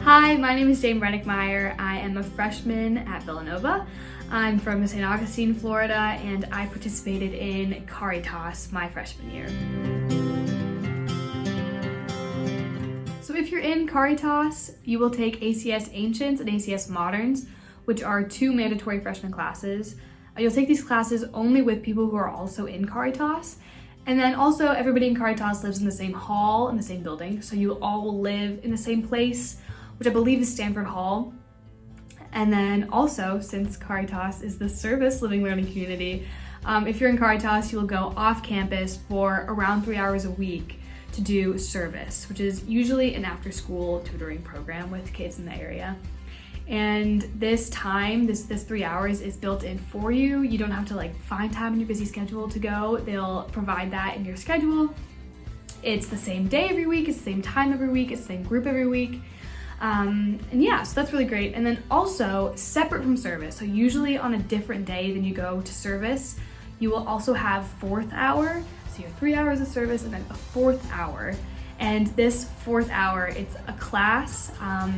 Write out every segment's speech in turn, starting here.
Hi, my name is Jane Brennickmeyer. I am a freshman at Villanova. I'm from St. Augustine, Florida, and I participated in Caritas my freshman year. So if you're in Caritas, you will take ACS Ancients and ACS Moderns, which are two mandatory freshman classes. You'll take these classes only with people who are also in Caritas. And then also everybody in Caritas lives in the same hall, in the same building. So you all will live in the same place, which I believe is Stanford Hall. And then also, since Caritas is the service living learning community, if you're in Caritas, you will go off campus for around 3 hours a week to do service, which is usually an after school tutoring program with kids in the area. And this time, this 3 hours is built in for you. You don't have to find time in your busy schedule to go. They'll provide that in your schedule. It's the same day every week, it's the same time every week, it's the same group every week. And yeah, so that's really great. And then also separate from service, so usually on a different day than you go to service, you will also have fourth hour. So you have 3 hours of service and then a fourth hour. And this fourth hour, it's a class,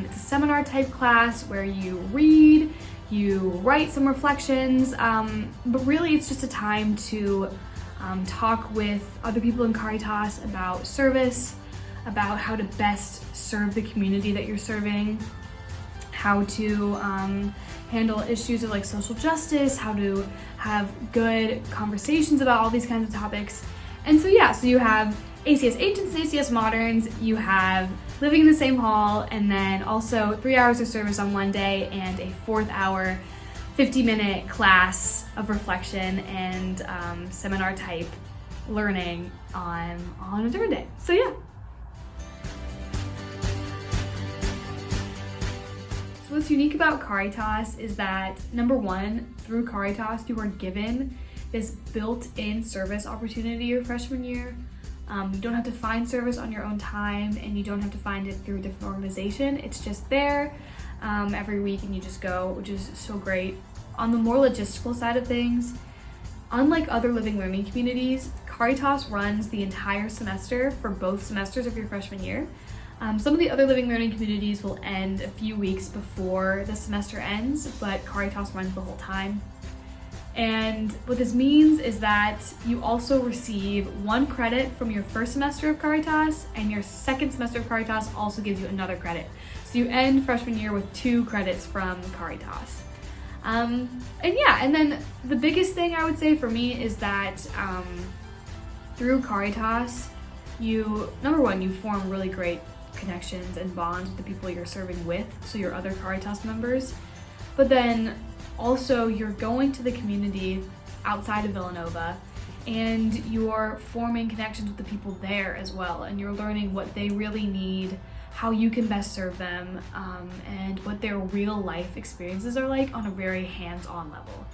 it's a seminar type class where you read, you write some reflections, but really it's just a time to talk with other people in Caritas about service, about how to best serve the community that you're serving, how to handle issues of social justice, how to have good conversations about all these kinds of topics. And so yeah, so you have ACS Ancients and ACS Moderns, you have living in the same hall, and then also 3 hours of service on one day and a fourth hour 50-minute class of reflection and seminar type learning on a different day. So yeah. So what's unique about Caritas is that, number one, through Caritas you are given this built-in service opportunity your freshman year. You don't have to find service on your own time, and you don't have to find it through a different organization. It's just there every week and you just go, which is so great. On the more logistical side of things, unlike other living learning communities, Caritas runs the entire semester for both semesters of your freshman year. Some of the other living learning communities will end a few weeks before the semester ends, but Caritas runs the whole time. And what this means is that you also receive 1 credit from your first semester of Caritas, and your second semester of Caritas also gives you another credit. So you end freshman year with 2 credits from Caritas. And then the biggest thing I would say for me is that through Caritas, number one, you form really great connections and bonds with the people you're serving with, so your other Caritas members. But then also, you're going to the community outside of Villanova, and you're forming connections with the people there as well, and you're learning what they really need, how you can best serve them, and what their real life experiences are like on a very hands-on level,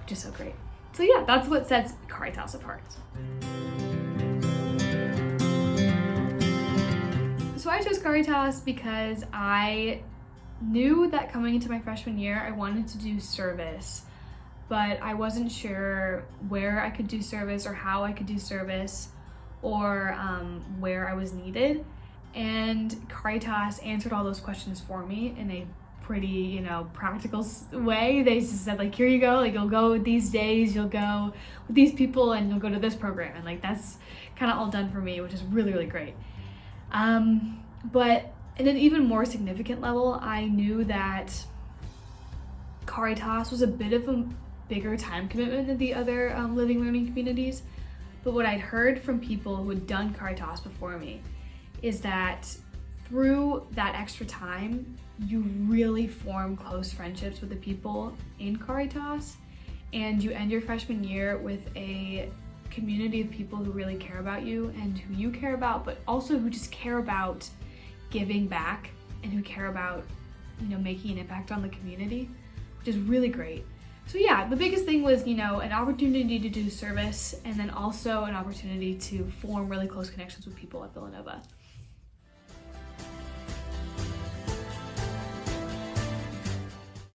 which is so great. So yeah, that's what sets Caritas apart. So I chose Caritas because I knew that coming into my freshman year I wanted to do service, but I wasn't sure where I could do service or how I could do service, or where I was needed. And Caritas answered all those questions for me in a pretty practical way. They just said here you go, you'll go these days, you'll go with these people, and you'll go to this program, and that's kind of all done for me, which is really, really great. But at an even more significant level, I knew that Caritas was a bit of a bigger time commitment than the other living learning communities. But what I'd heard from people who had done Caritas before me is that through that extra time, you really form close friendships with the people in Caritas, and you end your freshman year with a community of people who really care about you and who you care about, but also who just care about giving back and who care about making an impact on the community, which is really great. So yeah, the biggest thing was an opportunity to do service, and then also an opportunity to form really close connections with people at Villanova.